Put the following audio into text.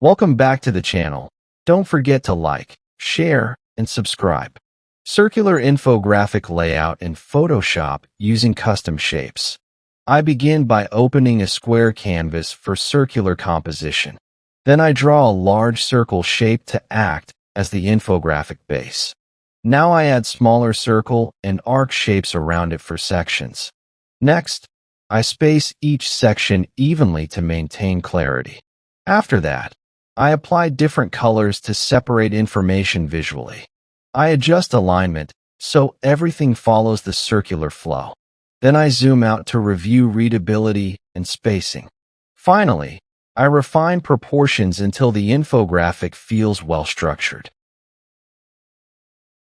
Welcome back to the channel. Don't forget to like, share, and subscribe. Circular infographic layout in Photoshop using custom shapes. I begin by opening a square canvas for circular composition. Then I draw a large circle shape to act as the infographic base. Now I add smaller circle and arc shapes around it for sections. Next, I space each section evenly to maintain clarity. After that, I apply different colors to separate information visually. I adjust alignment so everything follows the circular flow. Then I zoom out to review readability and spacing. Finally, I refine proportions until the infographic feels well structured.